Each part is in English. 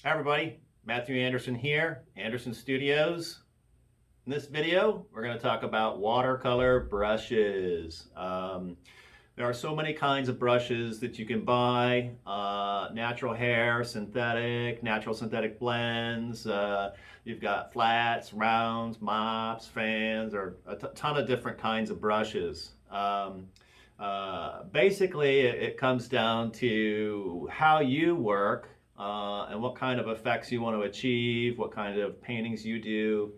Hi everybody, Matthew Anderson here, Anderson Studios. In this video, we're going to talk about watercolor brushes. There are so many kinds of brushes that you can buy, natural hair, synthetic, natural synthetic blends. You've got flats, rounds, mops, fans, or a ton of different kinds of brushes. Basically, it comes down to how you work and what kind of effects you want to achieve, what kind of paintings you do.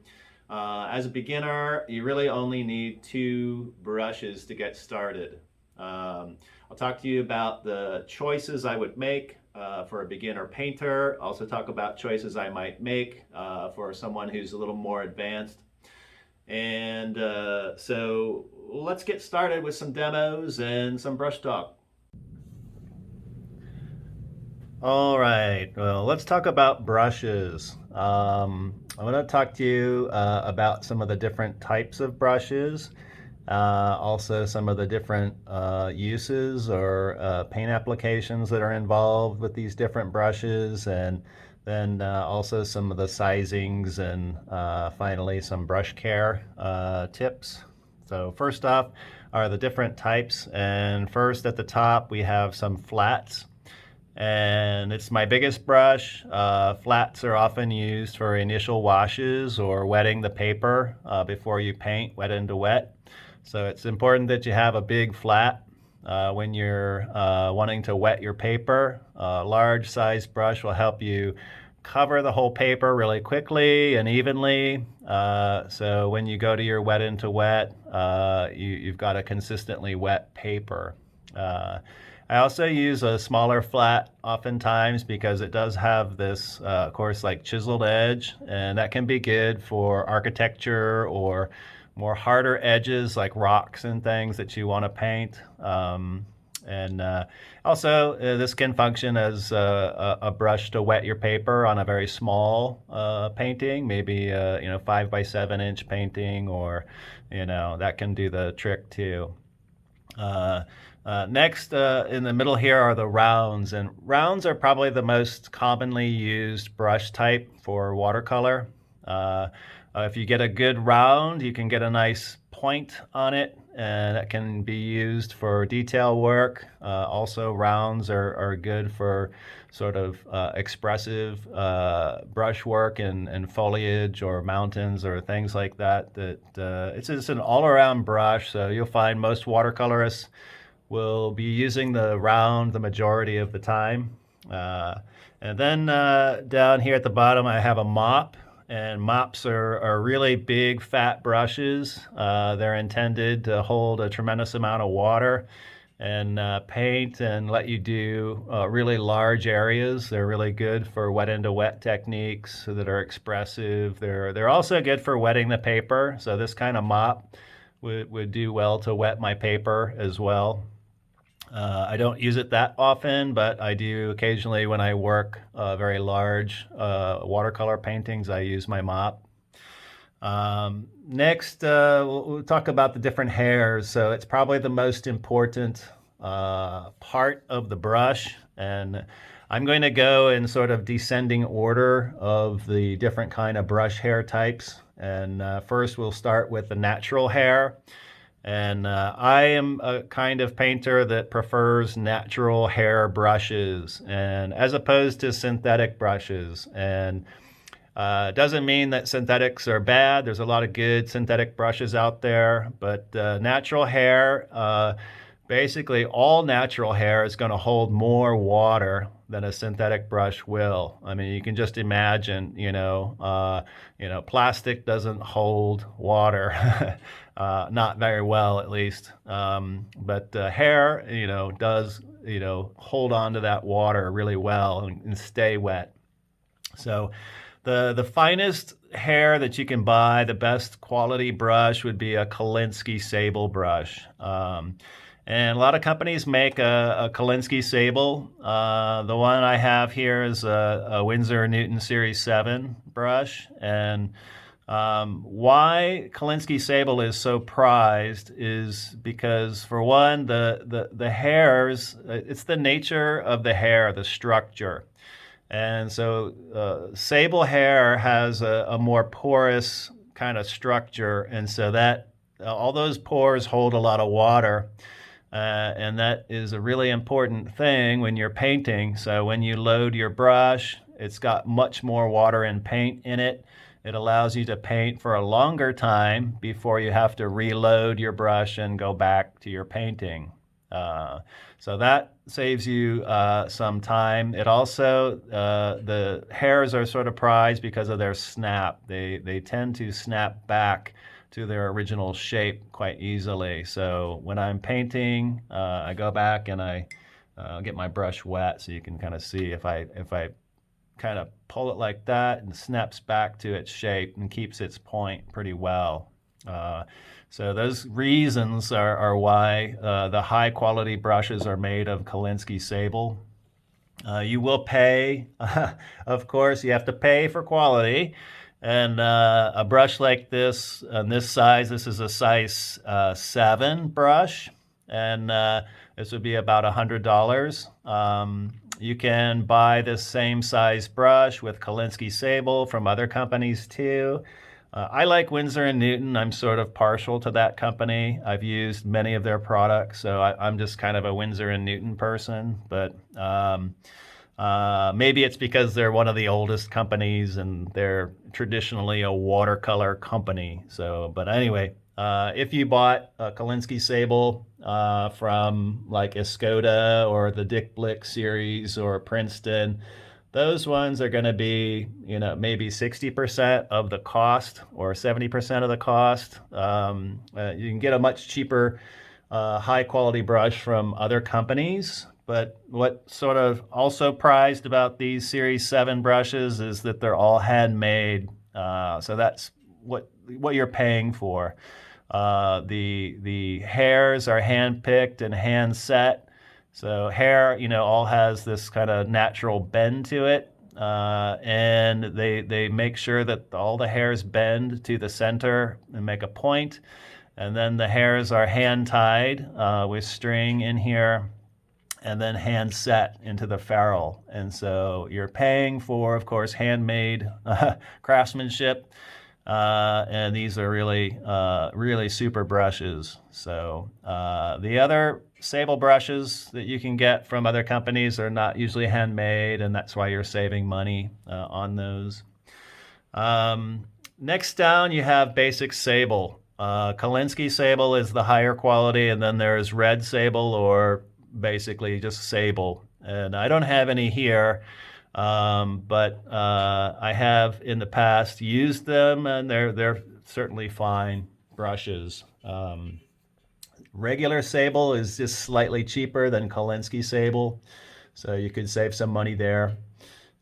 As a beginner, you really only need two brushes to get started. I'll talk to you about the choices I would make for a beginner painter. Also talk about choices I might make for someone who's a little more advanced. And so let's get started with some demos and some brush talk. All right, well, let's talk about brushes. I'm going to talk to you about some of the different types of brushes, also some of the different uses or paint applications that are involved with these different brushes, and then also some of the sizings, and finally some brush care tips. So first off are the different types, and first at the top we have some flats. And it's my biggest brush. Flats are often used for initial washes or wetting the paper before you paint, wet into wet. So it's important that you have a big flat when you're wanting to wet your paper. A large size brush will help you cover the whole paper really quickly and evenly. So when you go to your wet into wet, you've got a consistently wet paper. I also use a smaller flat oftentimes because it does have this, of course, like chiseled edge, and that can be good for architecture or more harder edges like rocks and things that you want to paint. And also, this can function as a brush to wet your paper on a very small painting, maybe 5 by 7 inch painting, or that can do the trick too. Next, in the middle here are the rounds, and rounds are probably the most commonly used brush type for watercolor. If you get a good round, you can get a nice point on it, and it can be used for detail work. Also, rounds are good for sort of expressive brush work and foliage or mountains or things like that. It's just an all-around brush, so you'll find most watercolorists will be using the round the majority of the time. And then down here at the bottom, I have a mop. And mops are really big, fat brushes. They're intended to hold a tremendous amount of water and paint and let you do really large areas. They're really good for wet into wet techniques that are expressive. They're also good for wetting the paper. So this kind of mop would do well to wet my paper as well. I don't use it that often, but I do occasionally when I work very large watercolor paintings. I use my mop. Next, we'll talk about the different hairs. So it's probably the most important part of the brush, and I'm going to go in sort of descending order of the different kind of brush hair types. And first we'll start with the natural hair. And I am a kind of painter that prefers natural hair brushes, and as opposed to synthetic brushes. And it doesn't mean that synthetics are bad. There's a lot of good synthetic brushes out there, but natural hair, basically all natural hair is going to hold more water than a synthetic brush will. I mean, you can just imagine, plastic doesn't hold water, not very well at least. But hair, does, hold on to that water really well and stay wet. So the finest hair that you can buy, the best quality brush would be a Kolinsky sable brush. And a lot of companies make a Kolinsky sable. The one I have here is a Winsor Newton Series 7 brush. And why Kolinsky sable is so prized is because, for one, the hairs, it's the nature of the hair, the structure. And so sable hair has a more porous kind of structure, and so that all those pores hold a lot of water. And that is a really important thing when you're painting. So when you load your brush, it's got much more water and paint in it. It allows you to paint for a longer time before you have to reload your brush and go back to your painting. Uh, so that saves you some time. It also, the hairs are sort of prized because of their snap. They tend to snap back to their original shape quite easily. So when I'm painting, I go back and I get my brush wet so you can kind of see if I kind of pull it like that and snaps back to its shape and keeps its point pretty well. So those reasons are why the high quality brushes are made of Kolinsky sable. You will pay, of course, you have to pay for quality. And a brush like this, this size, this is a size 7 brush, and this would be about $100. You can buy this same size brush with Kolinsky sable from other companies too. I like Winsor & Newton. I'm sort of partial to that company. I've used many of their products, so I'm just kind of a Winsor & Newton person. But maybe it's because they're one of the oldest companies and they're traditionally a watercolor company. So, but anyway, if you bought a Kolinsky sable from like Escoda or the Dick Blick series or Princeton, those ones are going to be, maybe 60% of the cost or 70% of the cost. You can get a much cheaper, high quality brush from other companies. But what sort of also prized about these Series 7 brushes is that they're all handmade. So that's what you're paying for. The hairs are hand picked and hand set. So hair, all has this kind of natural bend to it, and they make sure that all the hairs bend to the center and make a point, and then the hairs are hand tied with string in here, and then hand set into the ferrule. And so you're paying for, of course, handmade craftsmanship. And these are really super brushes. So the other sable brushes that you can get from other companies are not usually handmade, and that's why you're saving money on those. Next down, you have basic sable. Kolinsky sable is the higher quality, and then there's red sable or basically just sable. And I don't have any here. But I have in the past used them, and they're certainly fine brushes. Regular sable is just slightly cheaper than Kolinsky sable, so you could save some money there.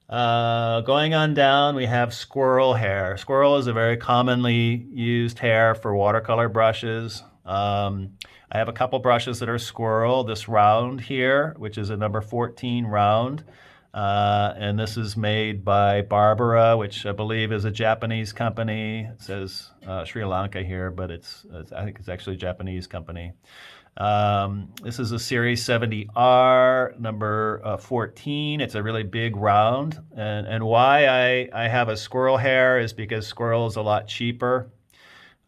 Going on down, we have squirrel hair. Squirrel is a very commonly used hair for watercolor brushes. I have a couple brushes that are squirrel. This round here, which is a number 14 round. And this is made by Barbara, which I believe is a Japanese company. It says Sri Lanka here, but I think it's actually a Japanese company. This is a Series 70R, number 14. It's a really big round. And why I have a squirrel hair is because squirrel is a lot cheaper.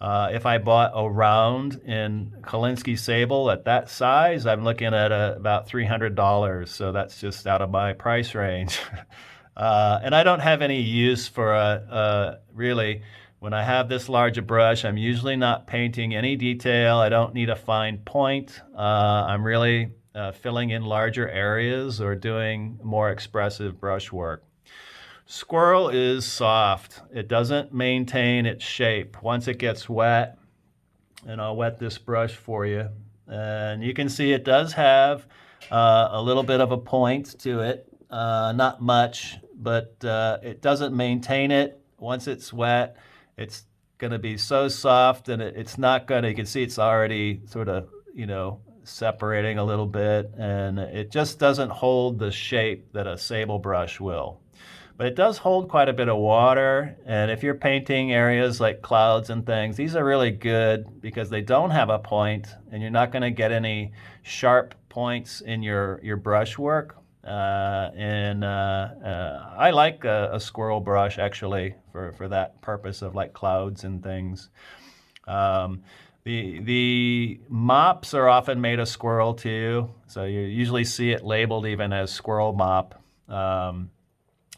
If I bought a round in Kolinsky sable at that size, I'm looking at about $300. So that's just out of my price range. And I don't have any use for really, when I have this large a brush, I'm usually not painting any detail. I don't need a fine point. I'm really filling in larger areas or doing more expressive brush work. Squirrel is soft. It doesn't maintain its shape. Once it gets wet, and I'll wet this brush for you, and you can see it does have a little bit of a point to it. Not much, but it doesn't maintain it. Once it's wet, it's going to be so soft, and it's not going to, you can see it's already sort of, separating a little bit, and it just doesn't hold the shape that a sable brush will. But it does hold quite a bit of water, and if you're painting areas like clouds and things, these are really good because they don't have a point, and you're not going to get any sharp points in your brush work. I like a squirrel brush actually for that purpose of like clouds and things. Um, the mops are often made of squirrel too, so you usually see it labeled even as squirrel mop. Um,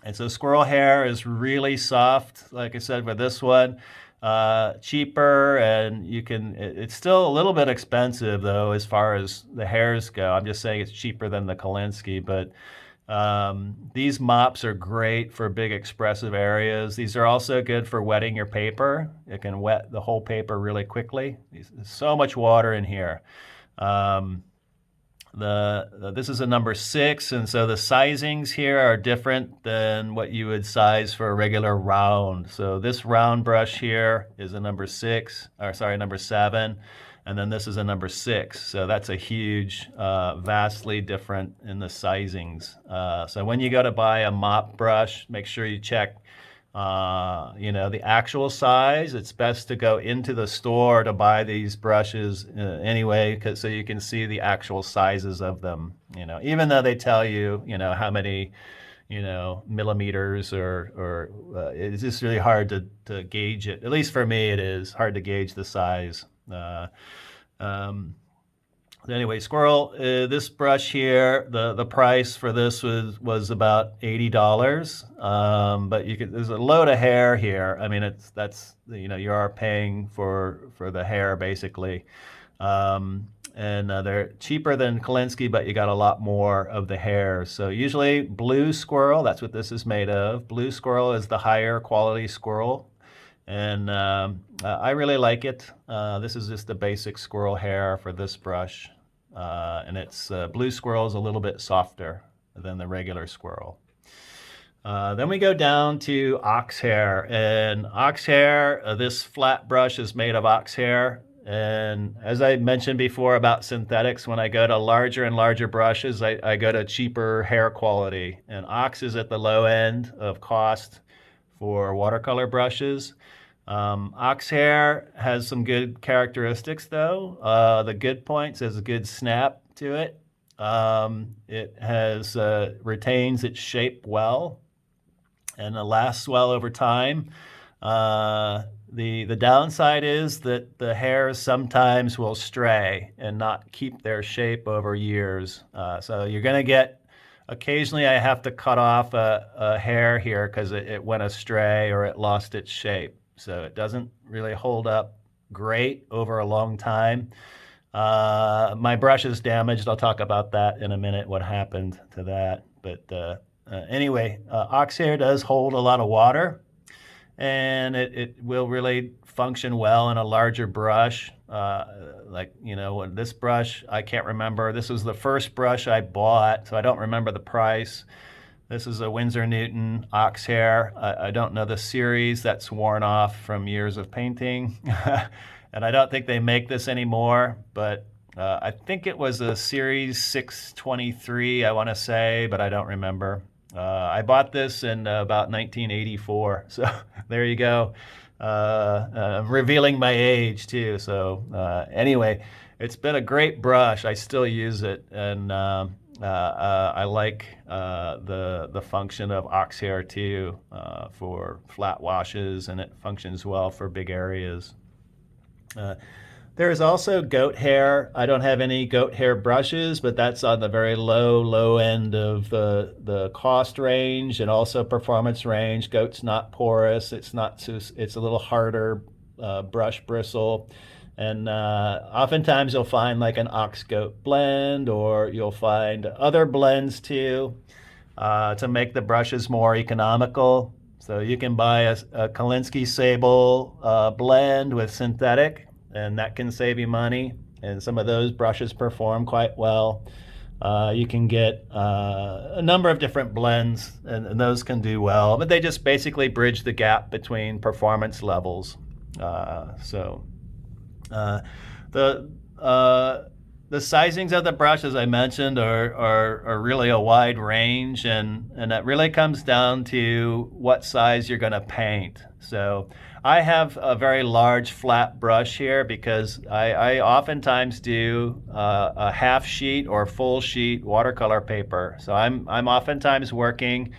and so squirrel hair is really soft, like I said, for this one. Cheaper, and it's still a little bit expensive though, as far as the hairs go. I'm just saying it's cheaper than the Kolinsky, but these mops are great for big expressive areas. These are also good for wetting your paper. It can wet the whole paper really quickly. There's so much water in here. Um, this is a number 6, and so the sizings here are different than what you would size for a regular round. So this round brush here is a number 6, or sorry, number 7, and then this is a number 6. So that's a huge, vastly different in the sizings. So when you go to buy a mop brush, make sure you check the actual size. It's best to go into the store to buy these brushes anyway, so you can see the actual sizes of them. Even though they tell you, how many, millimeters or it's just really hard to gauge it. At least for me, it is hard to gauge the size. Um, Anyway, squirrel. This brush here, the price for this was about $80. But there's a load of hair here. I mean, you are paying for the hair basically, and they're cheaper than Kolinsky, but you got a lot more of the hair. So usually blue squirrel. That's what this is made of. Blue squirrel is the higher quality squirrel. And I really like it. This is just the basic squirrel hair for this brush. And it's blue squirrel is a little bit softer than the regular squirrel. Then we go down to ox hair. And ox hair, this flat brush is made of ox hair. And as I mentioned before about synthetics, when I go to larger and larger brushes, I go to cheaper hair quality. And ox is at the low end of cost for watercolor brushes. Ox hair has some good characteristics though. The good points has a good snap to it. It has retains its shape well and it lasts well over time. The downside is that the hairs sometimes will stray and not keep their shape over years. So you're going to get occasionally I have to cut off a hair here because it went astray or it lost its shape. So it doesn't really hold up great over a long time. My brush is damaged. I'll talk about that in a minute, what happened to that. But anyway, ox hair does hold a lot of water, and it will really function well in a larger brush. This brush, I can't remember. This was the first brush I bought, so I don't remember the price. This is a Winsor Newton ox hair. I don't know the series. That's worn off from years of painting. And I don't think they make this anymore, but I think it was a series 623, I want to say, but I don't remember. I bought this in about 1984, so there you go. I'm revealing my age too. So anyway, it's been a great brush. I still use it, and I like the function of ox hair too for flat washes, and it functions well for big areas. There is also goat hair. I don't have any goat hair brushes, but that's on the very low end of the cost range and also performance range. Goat's not porous. It's a little harder brush bristle. And oftentimes you'll find like an ox goat blend, or you'll find other blends too to make the brushes more economical. So you can buy a Kolinsky Sable blend with synthetic, and that can save you money. And some of those brushes perform quite well. You can get a number of different blends, and those can do well, but they just basically bridge the gap between performance levels. The the sizings of the brush, as I mentioned, are really a wide range, and that really comes down to what size you're going to paint. So I have a very large flat brush here because I oftentimes do a half sheet or full sheet watercolor paper. So I'm oftentimes working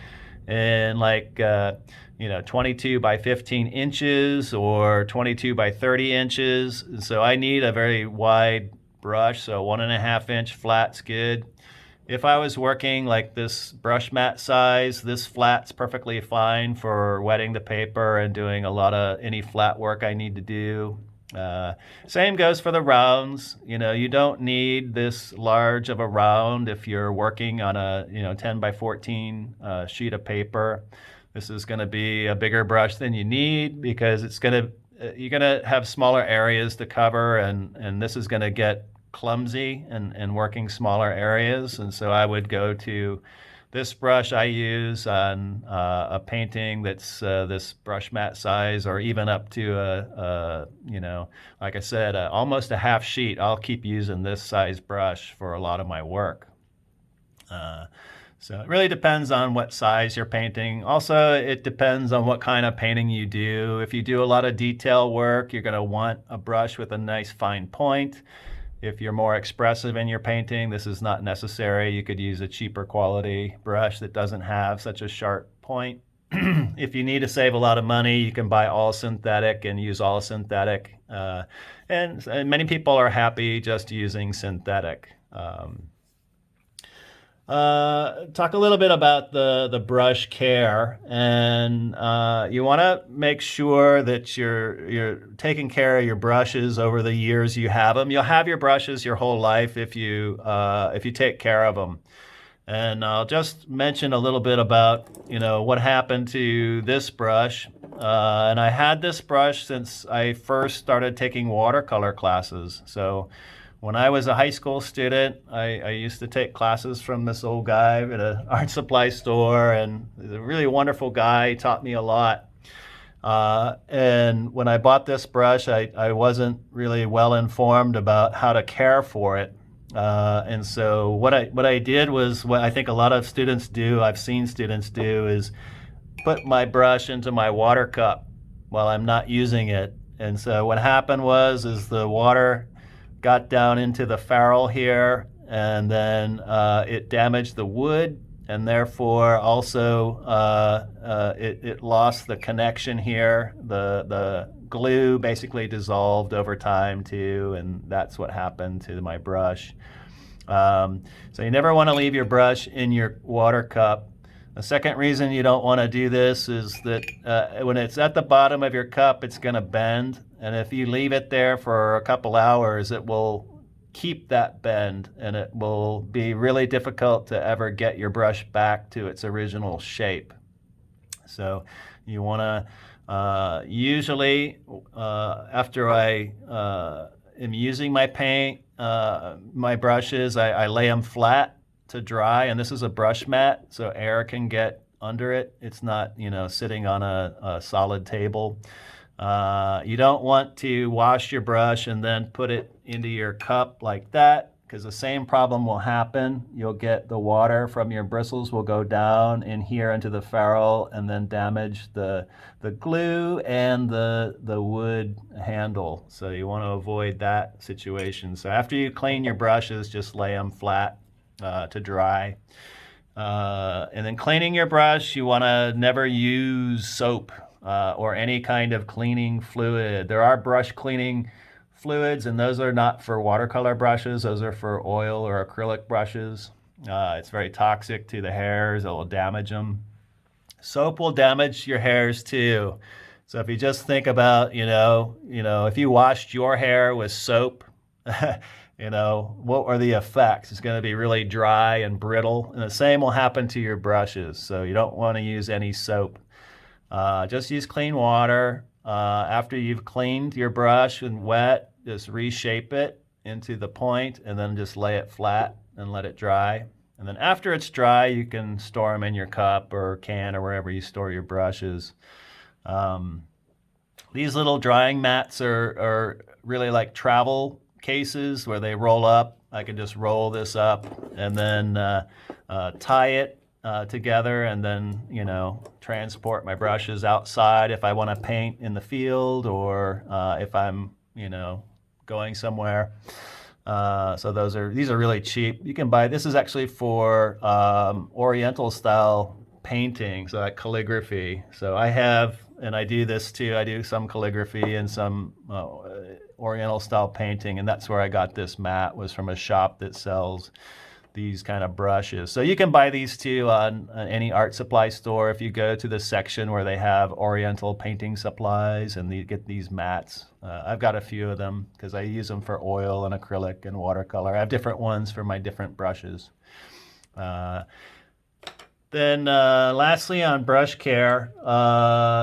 in like 22 by 15 inches or 22 by 30 inches. So I need a very wide brush, so 1.5 inch flat's good. If I was working like this brush mat size, this flat's perfectly fine for wetting the paper and doing a lot of any flat work I need to do. Same goes for the rounds. You don't need this large of a round if you're working on a 10 by 14 sheet of paper. This is going to be a bigger brush than you need because you're going to have smaller areas to cover, and this is going to get clumsy and working smaller areas. And so I would go to this brush I use on a painting that's this brush mat size, or even up to like I said, almost a half sheet. I'll keep using this size brush for a lot of my work. So it really depends on what size you're painting. Also, it depends on what kind of painting you do. If you do a lot of detail work, you're going to want a brush with a nice fine point. If you're more expressive in your painting, this is not necessary. You could use a cheaper quality brush that doesn't have such a sharp point. If you need to save a lot of money, you can buy all synthetic and use all synthetic. And many people are happy just using synthetic. Talk a little bit about the brush care, and you want to make sure that you're taking care of your brushes over the years you have them. You'll have your brushes your whole life if you take care of them. And I'll just mention a little bit about what happened to this brush. And I had this brush since I first started taking watercolor classes. So when I was a high school student, I used to take classes from this old guy at an art supply store, and he's a really wonderful guy. He taught me a lot. And when I bought this brush, I wasn't really well informed about how to care for it. And so what I did was what I think a lot of students do, I've seen students do, is put my brush into my water cup while I'm not using it. And so what happened is the water got down into the ferrule here, and then it damaged the wood, and therefore also it lost the connection here. The glue basically dissolved over time too, and that's what happened to my brush. So you never want to leave your brush in your water cup. The second reason you don't want to do this is that when it's at the bottom of your cup, it's going to bend. And if you leave it there for a couple hours, it will keep that bend, and it will be really difficult to ever get your brush back to its original shape. So you want to usually, after I am using my paint, my brushes, I lay them flat to dry, and this is a brush mat, so air can get under it. It's not, sitting on a solid table. You don't want to wash your brush and then put it into your cup like that, because the same problem will happen. You'll get the water from your bristles will go down in here into the ferrule and then damage the glue and the wood handle. So you want to avoid that situation. So after you clean your brushes, just lay them flat to dry. And then cleaning your brush, you want to never use soap or any kind of cleaning fluid. There are brush cleaning fluids, and those are not for watercolor brushes. Those are for oil or acrylic brushes. It's very toxic to the hairs. It will damage them. Soap will damage your hairs too. So if you just think about, if you washed your hair with soap, what are the effects? It's going to be really dry and brittle, and the same will happen to your brushes. So you don't want to use any soap. Just use clean water. After you've cleaned your brush and wet, just reshape it into the point, and then just lay it flat and let it dry. And then after it's dry, you can store them in your cup or can or wherever you store your brushes. These little drying mats are really like travel cases where they roll up. I can just roll this up and then tie it together, and then, you know, transport my brushes outside if I want to paint in the field, or if I'm, you know, going somewhere. So these are really cheap. You can buy, this is actually for Oriental style painting, so like calligraphy. So I have, and I do this too, I do some calligraphy and some Oriental style painting, and that's where I got this mat, was from a shop that sells these kind of brushes. So you can buy these too on any art supply store. If you go to the section where they have Oriental painting supplies, and you get these mats. I've got a few of them because I use them for oil and acrylic and watercolor. I have different ones for my different brushes. Then lastly, on brush care,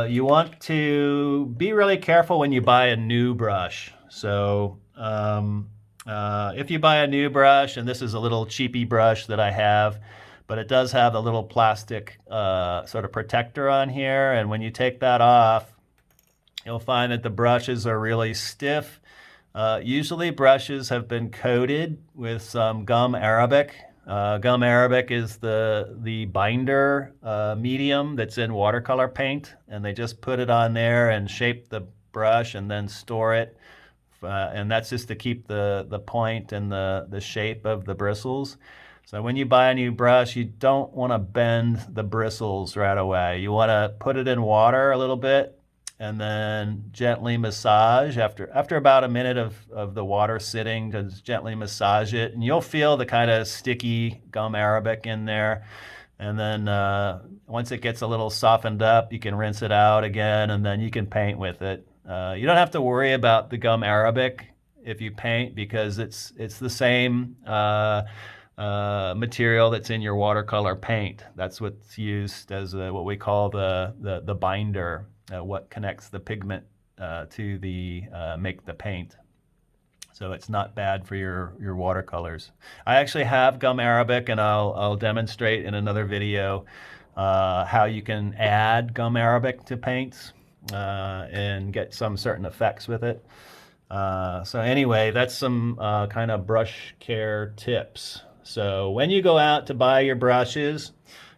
you want to be really careful when you buy a new brush. So if you buy a new brush, and this is a little cheapy brush that I have, but it does have a little plastic sort of protector on here, and when you take that off, you'll find that the brushes are really stiff. Usually brushes have been coated with some gum arabic. Gum arabic is the binder medium that's in watercolor paint, and they just put it on there and shape the brush and then store it. And that's just to keep the point and the shape of the bristles. So when you buy a new brush, you don't want to bend the bristles right away. You want to put it in water a little bit, and then gently massage after about a minute of the water sitting. Just gently massage it, and you'll feel the kind of sticky gum arabic in there. And then once it gets a little softened up, you can rinse it out again, and then you can paint with it. You don't have to worry about the gum arabic if you paint, because it's the same material that's in your watercolor paint. That's what's used as what we call the binder, what connects the pigment to make the paint. So it's not bad for your watercolors. I actually have gum arabic, and I'll demonstrate in another video how you can add gum arabic to paints and get some certain effects with it. So anyway, that's some kind of brush care tips. So when you go out to buy your brushes,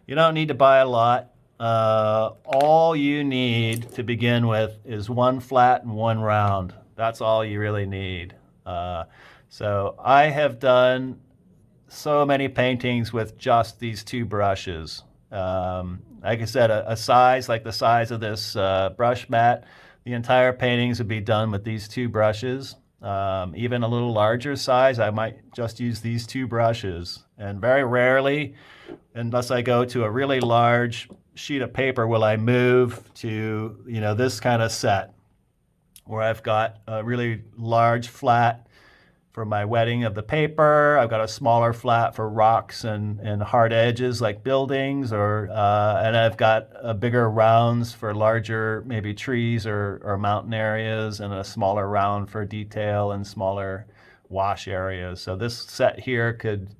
you don't need to buy a lot. All you need to begin with is one flat and one round. That's all you really need. So I have done so many paintings with just these two brushes. Like I said, a size like the size of this brush mat, the entire paintings would be done with these two brushes. Even a little larger size, I might just use these two brushes. And very rarely, unless I go to a really large sheet of paper, will I move to, you know, this kind of set where I've got a really large flat for my wetting of the paper. I've got a smaller flat for rocks and hard edges like buildings, and I've got a bigger rounds for larger maybe trees or mountain areas, and a smaller round for detail and smaller wash areas. So this set here could,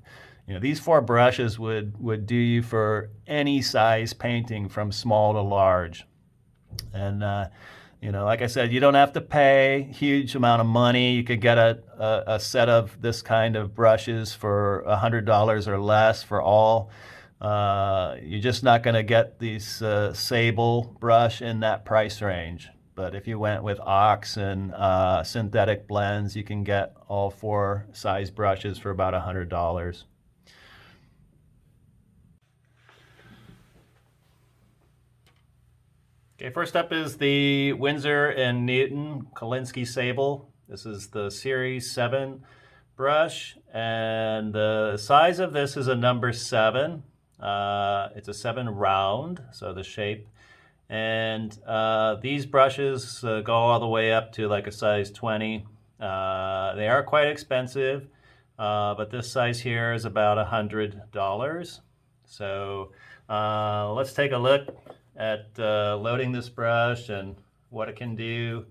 you know, these four brushes would do you for any size painting from small to large. And you know, like I said, you don't have to pay a huge amount of money. You could get a set of this kind of brushes for $100 or less for all. You're just not going to get these sable brush in that price range. But if you went with ox and synthetic blends, you can get all four size brushes for about $100. Okay, first up is the Winsor & Newton Kolinsky Sable. This is the Series 7 brush, and the size of this is a number 7. It's a 7 round, so the shape. And these brushes go all the way up to like a size 20. They are quite expensive, but this size here is about $100. So let's take a look at loading this brush and what it can do.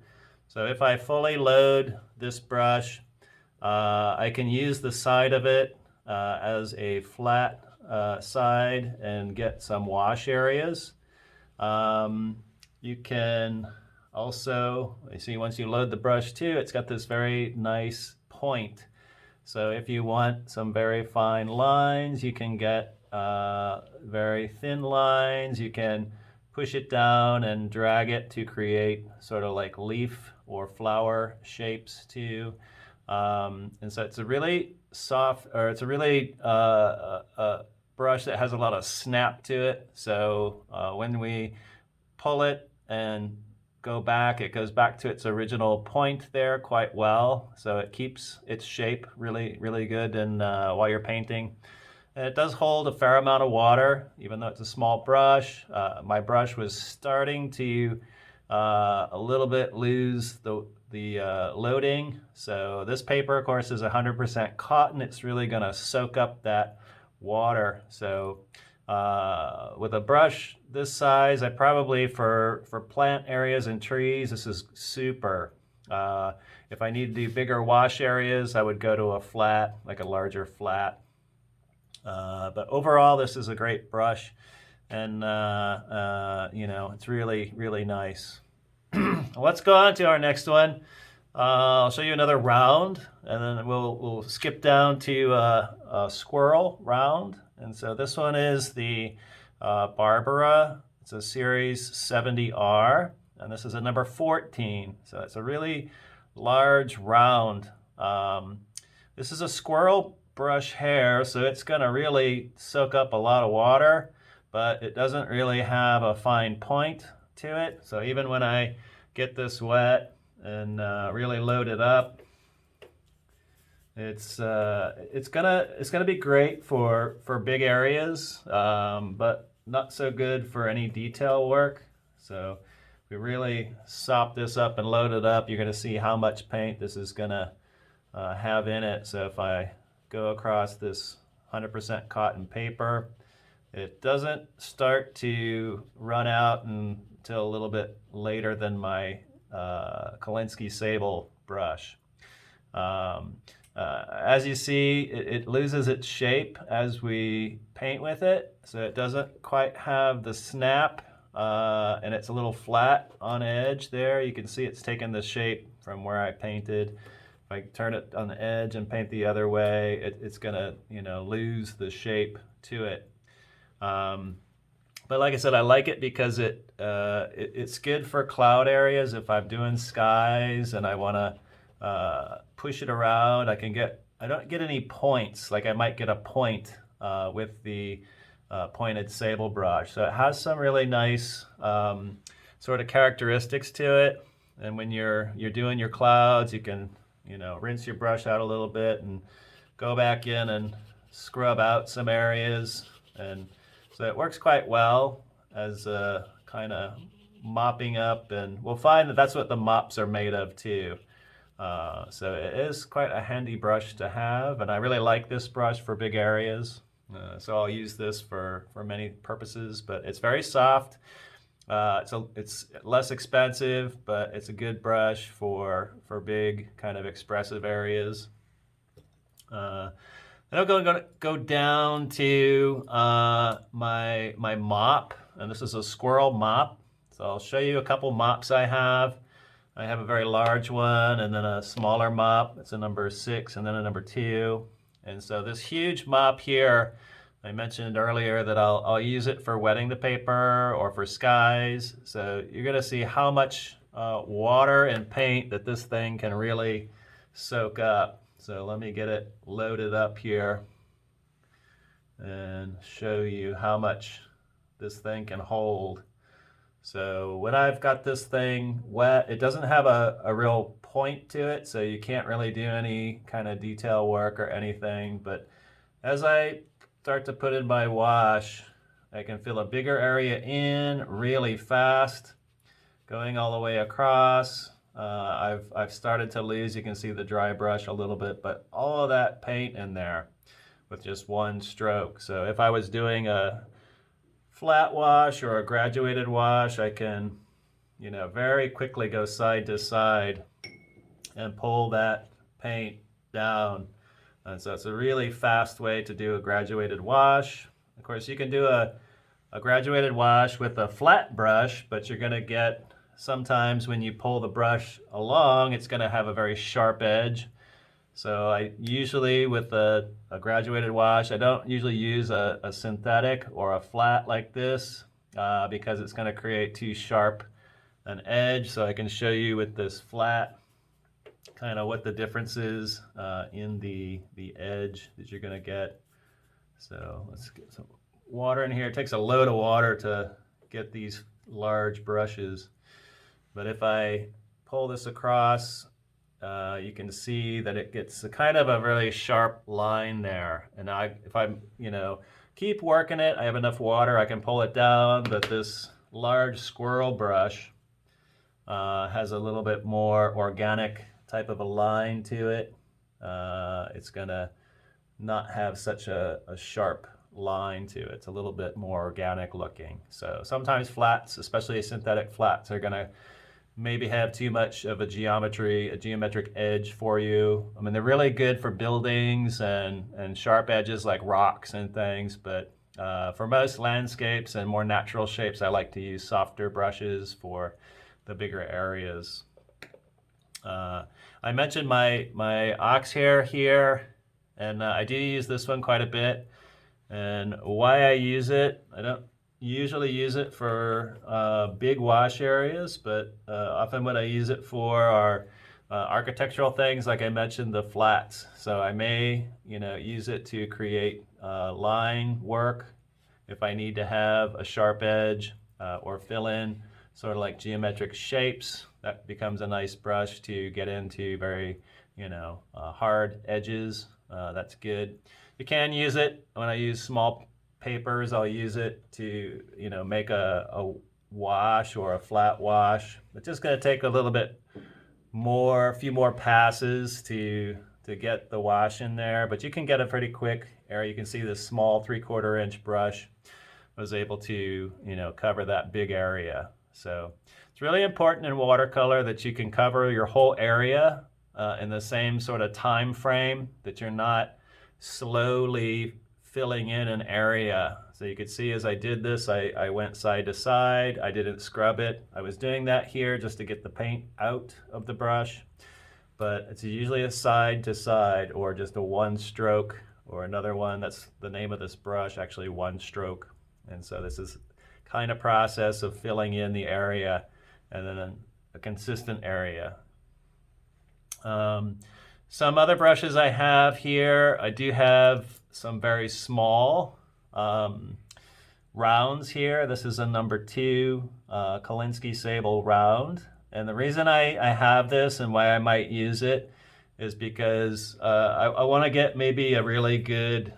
So if I fully load this brush, I can use the side of it as a flat side and get some wash areas. You can also, you see once you load the brush too, it's got this very nice point. So if you want some very fine lines, you can get very thin lines. You can push it down and drag it to create sort of like leaf or flower shapes too. And so it's a really soft, or it's a really brush that has a lot of snap to it. So when we pull it and go back, it goes back to its original point there quite well. So it keeps its shape really, really good and while you're painting. And it does hold a fair amount of water, even though it's a small brush. My brush was starting to a little bit lose the loading. So this paper, of course, is 100% cotton. It's really going to soak up that water. So with a brush this size, I probably, for plant areas and trees, this is super. If I need to do bigger wash areas, I would go to a flat, like a larger flat. But overall, this is a great brush, and you know, it's really, really nice. Let's go on to our next one. I'll show you another round, and then we'll skip down to a squirrel round. And so this one is the Barbara. It's a Series 70R, and this is a number 14. So it's a really large round. This is a squirrel brush hair, so it's going to really soak up a lot of water, but it doesn't really have a fine point to it. So even when I get this wet and really load it up, it's gonna be great for big areas, but not so good for any detail work. So if we really sop this up and load it up, you're gonna see how much paint this is gonna have in it. So if I go across this 100% cotton paper, it doesn't start to run out until a little bit later than my Kolinsky Sable brush. As you see, it loses its shape as we paint with it, so it doesn't quite have the snap, and it's a little flat on edge there. You can see it's taken the shape from where I painted. If I turn it on the edge and paint the other way, it's gonna, you know, lose the shape to it. But like I said, I like it because it's good for cloud areas. If I'm doing skies and I want to push it around, I don't get any points. Like I might get a point with the pointed sable brush. So it has some really nice sort of characteristics to it. And when you're doing your clouds, you can, you know, rinse your brush out a little bit and go back in and scrub out some areas. And so it works quite well as kind of mopping up, and we'll find that that's what the mops are made of too. So it is quite a handy brush to have, and I really like this brush for big areas. So I'll use this for many purposes, but it's very soft. It's less expensive, but it's a good brush for big kind of expressive areas. Then I'm going to go down to my mop, and this is a squirrel mop. So I'll show you a couple mops I have. I have a very large one, and then a smaller mop. It's a number 6, and then a number 2. And so this huge mop here, I mentioned earlier that I'll use it for wetting the paper or for skies. So you're going to see how much water and paint that this thing can really soak up. So let me get it loaded up here and show you how much this thing can hold. So when I've got this thing wet, it doesn't have a real point to it, so you can't really do any kind of detail work or anything. But as I start to put in my wash, I can fill a bigger area in really fast, going all the way across. I've started to lose, you can see the dry brush a little bit, but all of that paint in there with just one stroke. So if I was doing a flat wash or a graduated wash, I can, you know, very quickly go side to side and pull that paint down. And so it's a really fast way to do a graduated wash. Of course, you can do a graduated wash with a flat brush, but you're going to get, sometimes when you pull the brush along, it's going to have a very sharp edge. So I usually, with a graduated wash, I don't usually use a synthetic or a flat like this because it's going to create too sharp an edge. So I can show you with this flat kind of what the difference is in the edge that you're going to get. So let's get some water in here. It takes a load of water to get these large brushes. But if I pull this across, you can see that it gets a kind of a really sharp line there. And if I, keep working it, I have enough water, I can pull it down. But this large squirrel brush has a little bit more organic type of a line to it. It's gonna not have such a sharp line to it. It's a little bit more organic looking. So sometimes flats, especially synthetic flats, are gonna maybe have too much of a geometric edge for you. I mean, they're really good for buildings and sharp edges like rocks and things, but for most landscapes and more natural shapes, I like to use softer brushes for the bigger areas. I mentioned my ox hair here, and I do use this one quite a bit. And why I use it, I don't usually use it for big wash areas, but often what I use it for are architectural things, like I mentioned, the flats. So I may, use it to create line work if I need to have a sharp edge or fill in sort of like geometric shapes. That becomes a nice brush to get into very, hard edges. That's good. You can use it when I use small papers. I'll use it to, make a wash or a flat wash. It's just going to take a little bit more, a few more passes to get the wash in there, but you can get a pretty quick area. You can see this small 3/4 inch brush was able to, cover that big area. So it's really important in watercolor that you can cover your whole area in the same sort of time frame, that you're not slowly filling in an area. So you could see as I did this, I went side to side. I didn't scrub it. I was doing that here just to get the paint out of the brush, but it's usually a side to side or just a one stroke, or another one. That's the name of this brush, actually, one stroke. And so this is kind of process of filling in the area and then a consistent area. Some other brushes I have here, I do have some very small rounds here. This is a number 2 Kolinsky Sable round. And the reason I have this and why I might use it is because I want to get maybe a really good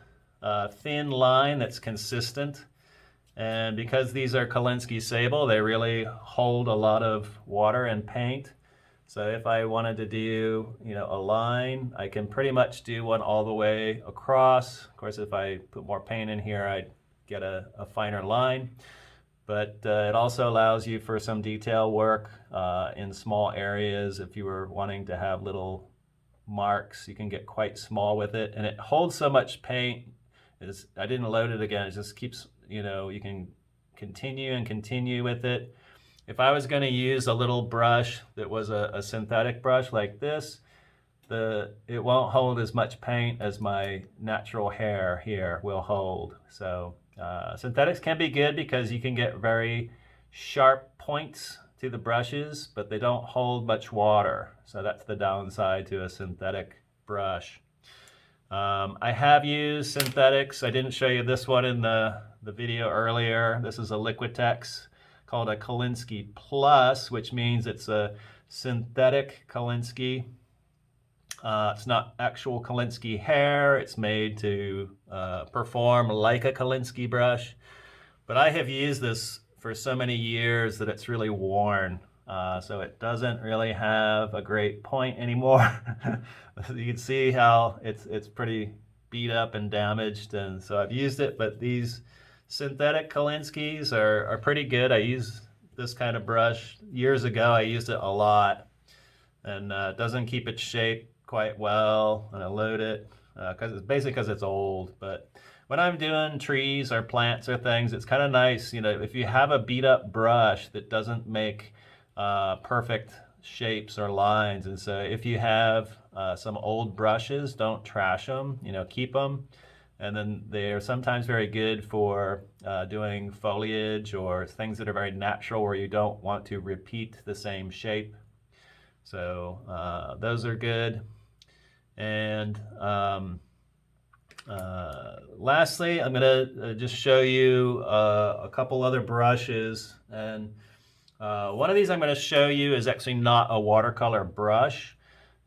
thin line that's consistent. And because these are Kolinsky Sable, they really hold a lot of water and paint. So if I wanted to do, a line, I can pretty much do one all the way across. Of course, if I put more paint in here, I'd get a finer line. But it also allows you for some detail work in small areas. If you were wanting to have little marks, you can get quite small with it. And it holds so much paint. I didn't load it again. It just keeps, you can continue and continue with it. If I was going to use a little brush that was a synthetic brush like this, it won't hold as much paint as my natural hair here will hold. So synthetics can be good because you can get very sharp points to the brushes, but they don't hold much water. So that's the downside to a synthetic brush. I have used synthetics. I didn't show you this one in the video earlier. This is a Liquitex called a Kolinsky Plus, which means it's a synthetic Kolinsky. It's not actual Kolinsky hair. It's made to perform like a Kolinsky brush. But I have used this for so many years that it's really worn. So it doesn't really have a great point anymore. You can see how it's pretty beat up and damaged, and so I've used it, but these synthetic Kolinskys are pretty good. I used this kind of brush years ago. I used it a lot, and it doesn't keep its shape quite well, and I load it because it's old. But when I'm doing trees or plants or things, it's kind of nice, if you have a beat up brush that doesn't make perfect shapes or lines. And so if you have some old brushes, don't trash them, keep them. And then they are sometimes very good for doing foliage or things that are very natural where you don't want to repeat the same shape. So those are good. And lastly, I'm going to just show you a couple other brushes. And one of these I'm going to show you is actually not a watercolor brush.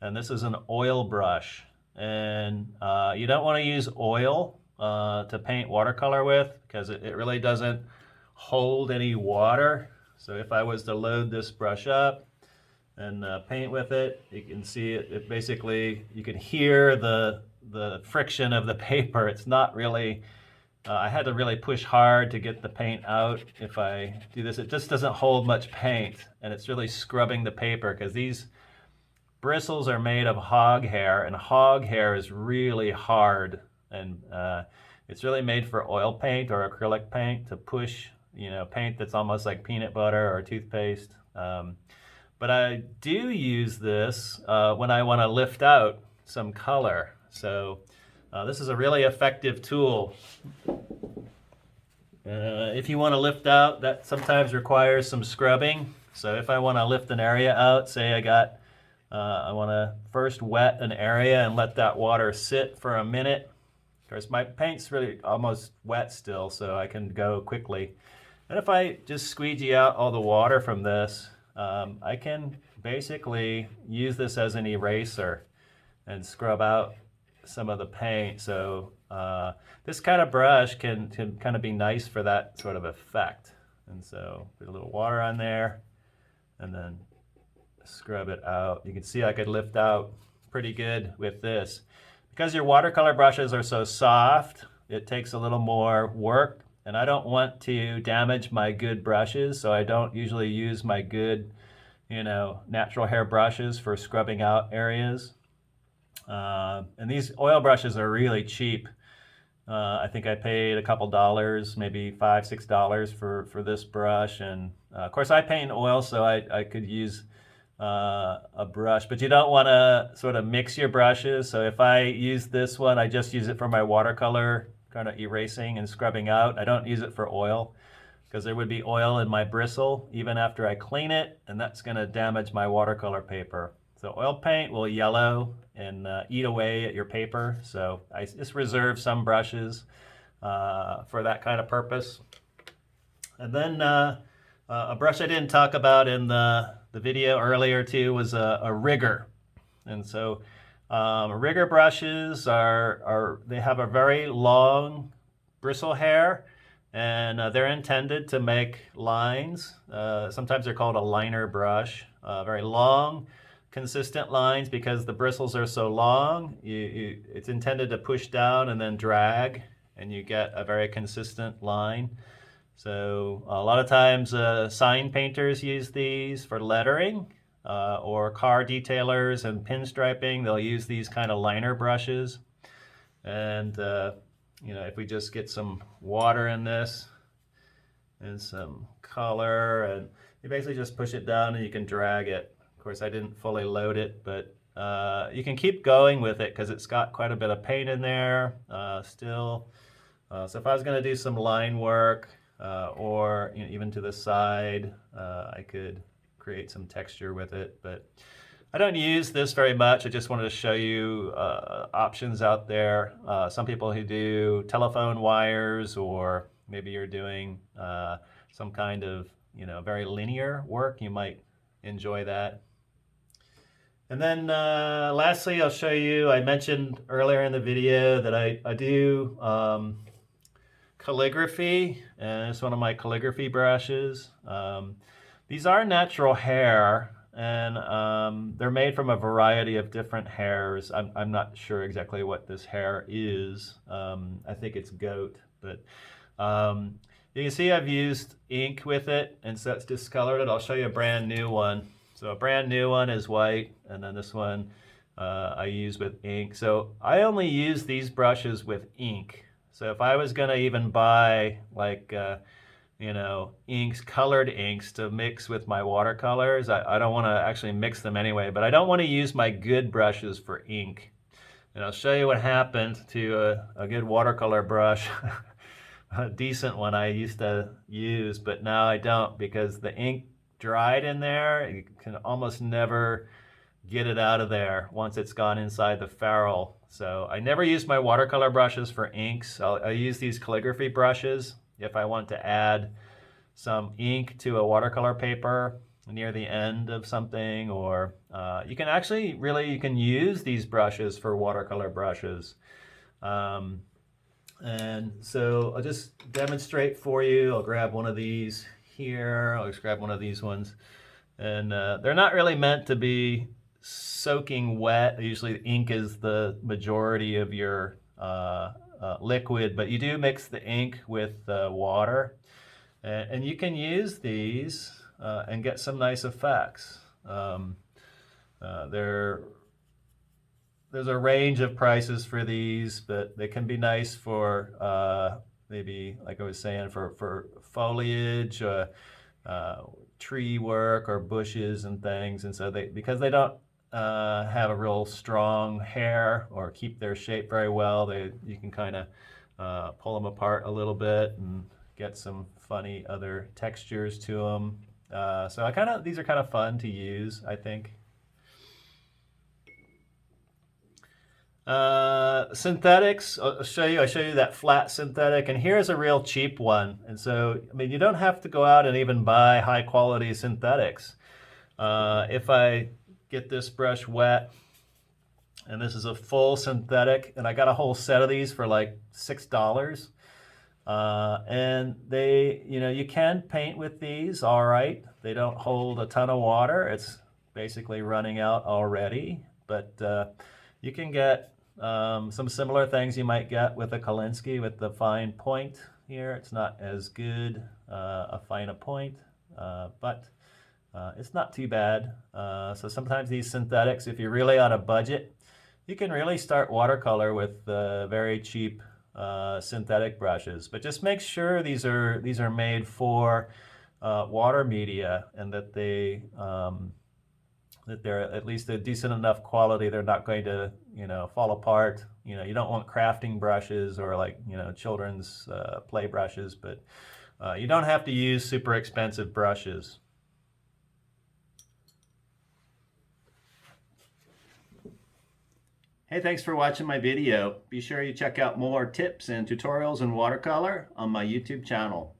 And this is an oil brush. And you don't want to use oil to paint watercolor with because it really doesn't hold any water. So if I was to load this brush up and paint with it, you can see it basically, you can hear the friction of the paper. It's not really, I had to really push hard to get the paint out. If I do this, it just doesn't hold much paint, and it's really scrubbing the paper because these bristles are made of hog hair, and hog hair is really hard, and it's really made for oil paint or acrylic paint to push, paint that's almost like peanut butter or toothpaste. But I do use this when I want to lift out some color. So this is a really effective tool. If you want to lift out, that sometimes requires some scrubbing. So if I want to lift an area out, say I want to first wet an area and let that water sit for a minute. Of course, my paint's really almost wet still, so I can go quickly. And if I just squeegee out all the water from this, I can basically use this as an eraser and scrub out some of the paint. So this kind of brush can kind of be nice for that sort of effect. And so put a little water on there and then scrub it out. You can see I could lift out pretty good with this. Because your watercolor brushes are so soft, it takes a little more work, and I don't want to damage my good brushes, so I don't usually use my good, natural hair brushes for scrubbing out areas. And these oil brushes are really cheap. I think I paid a couple dollars, maybe $5, $6 for this brush. And of course I paint in oil, so I could use a brush, but you don't want to sort of mix your brushes. So if I use this one, I just use it for my watercolor kind of erasing and scrubbing out. I don't use it for oil because there would be oil in my bristle even after I clean it, and that's going to damage my watercolor paper. So oil paint will yellow and eat away at your paper. So I just reserve some brushes for that kind of purpose. And then a brush I didn't talk about in the video earlier too was a rigger. And so rigger brushes they have a very long bristle hair, and they're intended to make lines. Sometimes they're called a liner brush. Very long, consistent lines because the bristles are so long. It's intended to push down and then drag, and you get a very consistent line. So a lot of times sign painters use these for lettering, or car detailers and pinstriping. They'll use these kind of liner brushes. And if we just get some water in this and some color, and you basically just push it down and you can drag it. Of course, I didn't fully load it, but you can keep going with it because it's got quite a bit of paint in there still. So if I was going to do some line work, or even to the side, I could create some texture with it. But I don't use this very much. I just wanted to show you options out there. Some people who do telephone wires, or maybe you're doing some kind of very linear work, you might enjoy that. And then lastly, I'll show you, I mentioned earlier in the video that I do calligraphy, and it's one of my calligraphy brushes. These are natural hair, and they're made from a variety of different hairs. I'm not sure exactly what this hair is. I think it's goat, but you can see I've used ink with it, and so it's discolored it. I'll show you a brand new one. So a brand new one is white, and then this one I use with ink. So I only use these brushes with ink. So if I was going to even buy like inks, colored inks to mix with my watercolors. I don't want to actually mix them anyway, but I don't want to use my good brushes for ink. And I'll show you what happened to a good watercolor brush, a decent one I used to use, but now I don't because the ink dried in there. You can almost never get it out of there once it's gone inside the ferrule. So I never use my watercolor brushes for inks. I'll use these calligraphy brushes if I want to add some ink to a watercolor paper near the end of something, or you can actually you can use these brushes for watercolor brushes. And so I'll just demonstrate for you. I'll grab one of these here. I'll just grab one of these ones. And they're not really meant to be soaking wet. Usually the ink is the majority of your liquid, but you do mix the ink with water. And you can use these and get some nice effects. There's a range of prices for these, but they can be nice for maybe, like I was saying, for foliage, tree work, or bushes and things. And so because they don't have a real strong hair or keep their shape very well, you can kind of pull them apart a little bit and get some funny other textures to them. So these are kind of fun to use, I think. Synthetics, I show you that flat synthetic, and here's a real cheap one. And so, I mean, you don't have to go out and even buy high quality synthetics. If I get this brush wet, and this is a full synthetic, and I got a whole set of these for like $6. And you can paint with these, all right. They don't hold a ton of water. It's basically running out already, but you can get some similar things you might get with a Kolinsky with the fine point here. It's not as good a finer point, but it's not too bad. So sometimes these synthetics, if you're really on a budget, you can really start watercolor with very cheap synthetic brushes. But just make sure these are made for water media, and that that they're at least a decent enough quality. They're not going to fall apart. You don't want crafting brushes or like children's play brushes, but you don't have to use super expensive brushes. Hey, thanks for watching my video. Be sure you check out more tips and tutorials in watercolor on my YouTube channel.